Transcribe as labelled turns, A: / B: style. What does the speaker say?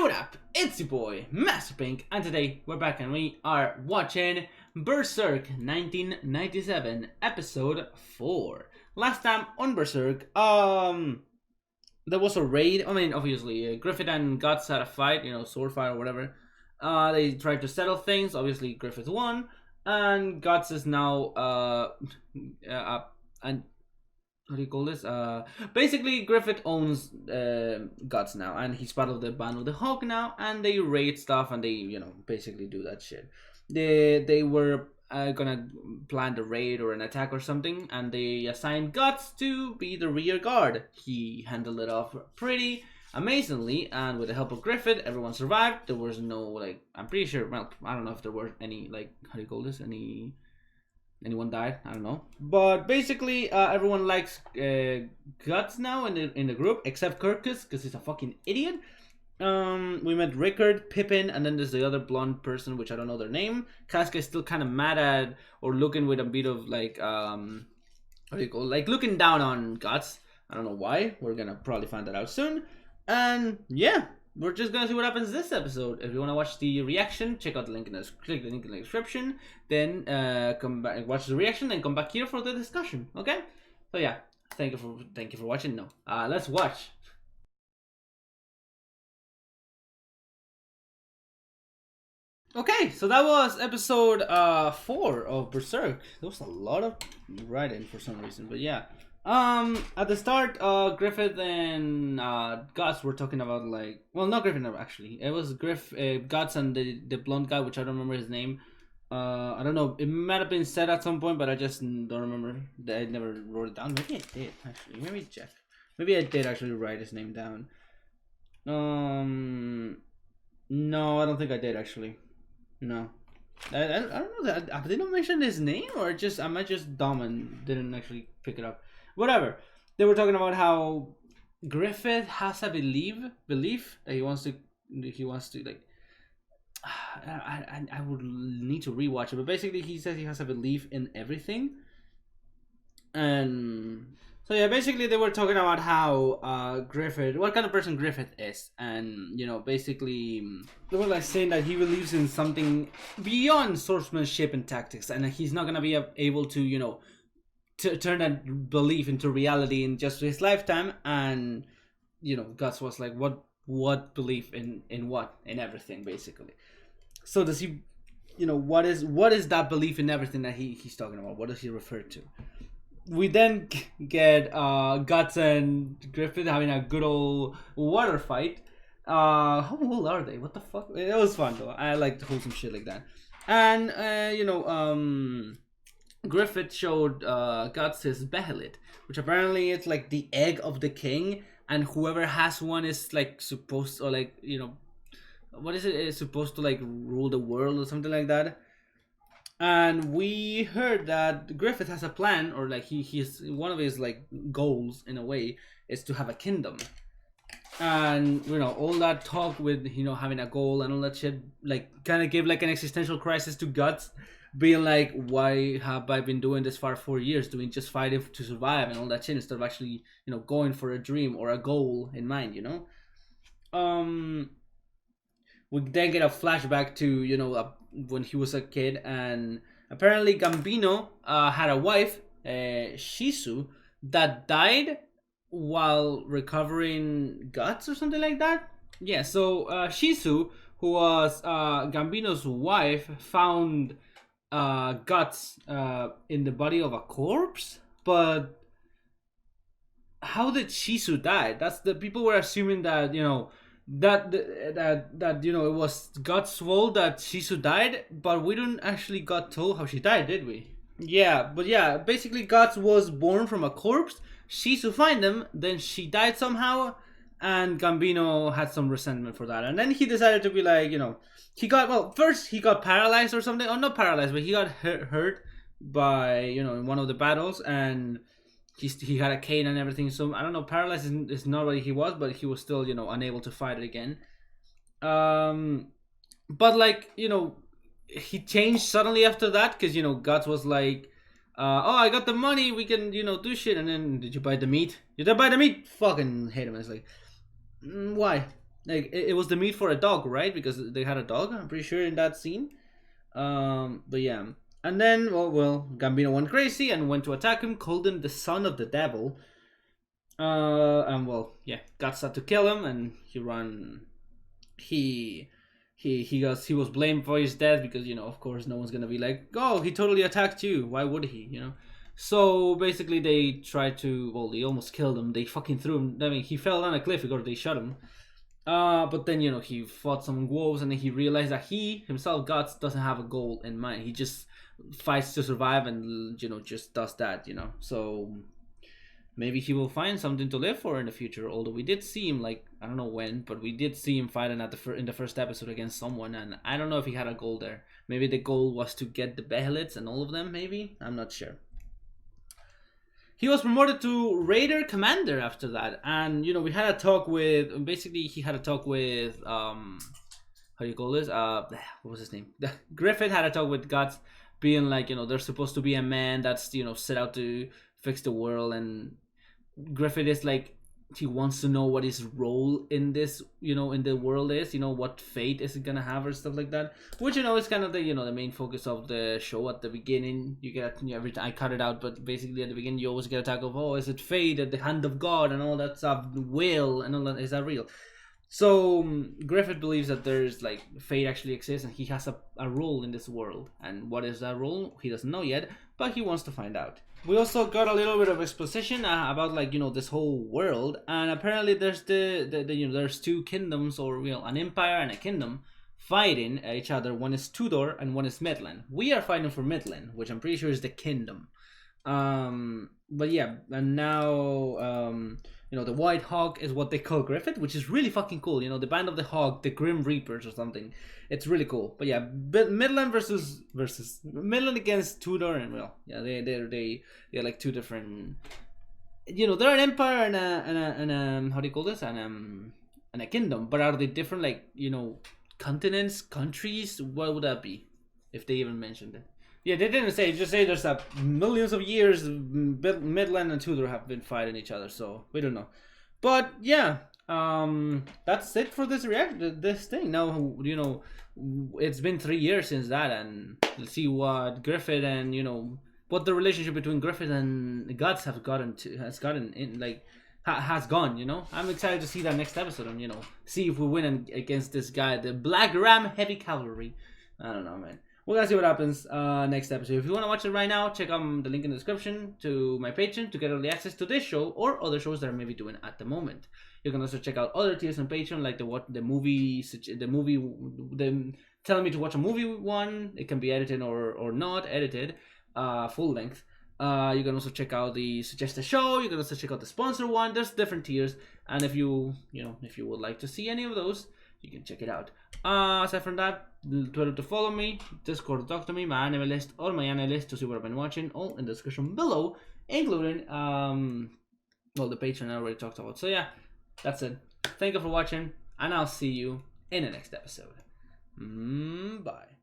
A: What up? It's your boy, Master Pink, and today we're back and we are watching Berserk 1997, episode 4. Last time on Berserk, there was a raid. I mean, obviously, Griffith and Guts had a fight, sword fight or whatever. They tried to settle things. Obviously, Griffith won, and Guts is now, and how do you call this? Basically, Griffith owns Guts now, and he's part of the Band of the Hawk now, and they raid stuff, and they, basically do that shit. They were gonna plan the raid or an attack or something, and they assigned Guts to be the rear guard. He handled it off pretty amazingly, and with the help of Griffith, everyone survived. There was no, I'm pretty sure, well, I don't know if there were any, how do you call this? Anyone died? I don't know. But basically, everyone likes Guts now in the group, except Kirkus, because he's a fucking idiot. We met Rickard, Pippin, and then there's the other blonde person, which I don't know their name. Casca is still kind of mad at, or looking with a bit of, how do you call it? Looking down on Guts. I don't know why. We're gonna probably find that out soon. And yeah, we're just gonna see what happens this episode. If you wanna watch the reaction, check out the link in the click the link in the description. Then come back, watch the reaction, then come back here for the discussion. Okay? So yeah, thank you for watching. No, let's watch. Okay, so that was episode 4 of Berserk. There was a lot of writing for some reason, but yeah. At the start, Griffith and Guts were talking about not Griffith, no, actually. It was Guts and the blonde guy, which I don't remember his name. I don't know. It might have been said at some point, but I just don't remember. I never wrote it down. Maybe I did actually. Maybe Jeff. Maybe I did actually write his name down. No, I don't think I did actually. No. I don't know that. Did I mention his name, or I might just dumb and didn't actually pick it up. Whatever. They were talking about how Griffith has a belief that he wants to I would need to rewatch it, but basically he says he has a belief in everything. And so yeah, basically they were talking about how Griffith, what kind of person Griffith is, and basically they were saying that he believes in something beyond swordsmanship and tactics, and he's not gonna be able to to turn that belief into reality in just his lifetime. And Guts was like, what belief in what? In everything, basically. So does he, what is that belief in everything that he's talking about? What does he refer to? We then get Guts and Griffith having a good old water fight. How old are they? What the fuck? It was fun though. I like wholesome shit like that. And Griffith showed Guts his behelit, which apparently it's like the egg of the king, and whoever has one is supposed to what is it? It's supposed to rule the world or something like that. And we heard that Griffith has a plan, or he's one of his goals in a way is to have a kingdom. And all that talk with having a goal and all that shit kind of gave an existential crisis to Guts, being why have I been doing this for 4 years, doing just fighting to survive and all that shit, instead of actually going for a dream or a goal in mind. We then get a flashback to when he was a kid, and apparently Gambino had a wife, Shisu, that died while recovering Guts or something like that. Yeah, so Shisu, who was Gambino's wife, found Guts in the body of a corpse. But how did Shisu die? That's the people were assuming that that it was Guts' fault that Shisu died, but we didn't actually got told how she died, did we? Yeah, but yeah, basically Guts was born from a corpse. Shisu find him, then she died somehow, and Gambino had some resentment for that, and then he decided to be he got first he got paralyzed or something, or not paralyzed, but he got hurt by in one of the battles, and he had a cane and everything. So I don't know, paralyzed is not what he was, but he was still unable to fight it again. But he changed suddenly after that, because Guts was oh, I got the money, we can do shit. And then, did you buy the meat? You did buy the meat? Fucking hate him. It's why? Like it was the meat for a dog, right? Because they had a dog. I'm pretty sure in that scene. But yeah, and then Gambino went crazy and went to attack him, called him the son of the devil. And yeah, got set to kill him, and he run. He he was blamed for his death because of course no one's gonna be like, oh, he totally attacked you. Why would he? So basically they tried to, they almost killed him. They fucking threw him. I mean, he fell down a cliff because they shot him. But then he fought some wolves, and then he realized that he himself, Guts, doesn't have a goal in mind. He just fights to survive, and just does that. So maybe he will find something to live for in the future. Although we did see him, like, I don't know when, but we did see him fighting in the first episode against someone, and I don't know if he had a goal there. Maybe the goal was to get the Behelids and all of them. Maybe, I'm not sure. He was promoted to Raider Commander after that, and we had a talk with. Basically, he had a talk with how do you call this? What was his name? Griffith had a talk with Guts, being like, there's supposed to be a man that's set out to fix the world, and Griffith is like, he wants to know what his role in this, in the world is, what fate is it gonna have or stuff like that. Which is kind of the the main focus of the show at the beginning. You get every time I cut it out, but basically at the beginning you always get a tag of, oh, is it fate at the hand of God and all that stuff, will and all that, is that real? So Griffith believes that there's like fate actually exists, and he has a role in this world. And what is that role? He doesn't know yet, but he wants to find out. We also got a little bit of exposition about like this whole world, and apparently there's there's two kingdoms, or an empire and a kingdom fighting each other. One is Tudor and one is Midland. We are fighting for Midland, which I'm pretty sure is the kingdom. But yeah, and now the White Hawk is what they call Griffith, which is really fucking cool. The Band of the Hawk, the Grim Reapers or something. It's really cool. But yeah, Midland versus Midland against Tudor, and they're like two different. They're an empire and how do you call this, and a kingdom. But are they different, like continents, countries? What would that be, if they even mentioned it? Yeah, they didn't say. Just say there's millions of years Midland and Tudor have been fighting each other, so we don't know. But yeah, that's it for this thing. Now it's been 3 years since that, and let's see what Griffith and what the relationship between Griffith and Guts has gone. I'm excited to see that next episode, and see if we win against this guy, the Black Ram Heavy Cavalry. I don't know, man. We're gonna see what happens next episode. If you want to watch it right now, check out the link in the description to my Patreon to get early access to this show or other shows that I'm maybe doing at the moment. You can also check out other tiers on Patreon, like telling me to watch a movie one. It can be edited or not edited, full length. You can also check out the suggest a show. You can also check out the sponsor one. There's different tiers, and if you would like to see any of those, you can check it out. Aside from that, Twitter to follow me, Discord to talk to me, my anime list or my anime list to see what I've been watching, all in the description below, including the Patreon I already talked about. So yeah, that's it. Thank you for watching, and I'll see you in the next episode. Bye.